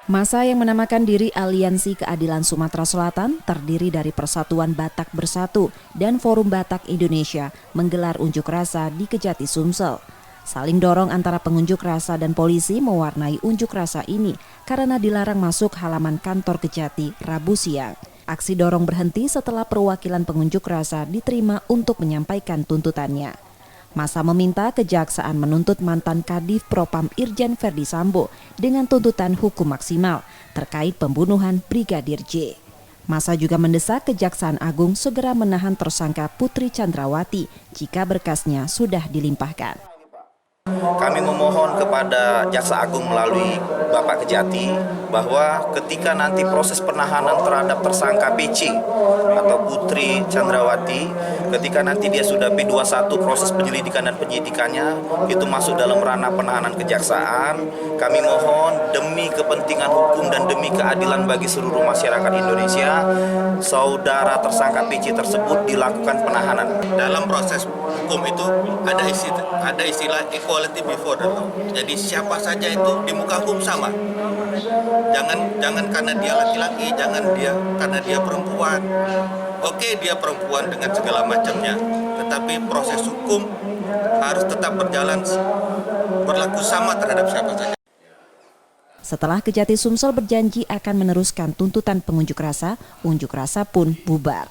Massa yang menamakan diri Aliansi Keadilan Sumatera Selatan terdiri dari Persatuan Batak Bersatu dan Forum Batak Indonesia menggelar unjuk rasa di Kejati Sumsel. Saling dorong antara pengunjuk rasa dan polisi mewarnai unjuk rasa ini karena dilarang masuk halaman kantor Kejati Rabu siang. Aksi dorong berhenti setelah perwakilan pengunjuk rasa diterima untuk menyampaikan tuntutannya. Massa meminta kejaksaan menuntut mantan Kadif Propam Irjen Verdi Sambo dengan tuntutan hukum maksimal terkait pembunuhan Brigadir J. Massa juga mendesak Kejaksaan Agung segera menahan tersangka Putri Chandrawati jika berkasnya sudah dilimpahkan. Kami memohon kepada Jaksa Agung melalui Bapak Kejati bahwa ketika nanti proses penahanan terhadap tersangka PC atau Putri Chandrawati, ketika nanti dia sudah P21 proses penyelidikan dan penyidikannya itu masuk dalam ranah penahanan kejaksaan, kami mohon demi kepentingan hukum dan demi keadilan bagi seluruh masyarakat Indonesia, saudara tersangka PC tersebut dilakukan penahanan. Dalam proses hukum itu ada istilah equality before the law. Jadi siapa saja itu di muka hukum sama. Jangan karena dia laki-laki, jangan dia karena dia perempuan. Oke, dia perempuan dengan segala macamnya, tetapi proses hukum harus tetap berlaku sama terhadap siapa saja. Setelah Kejati Sumsel berjanji akan meneruskan tuntutan pengunjuk rasa, unjuk rasa pun bubar.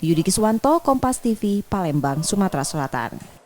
Yudi Kiswanto, Kompas TV, Palembang, Sumatera Selatan.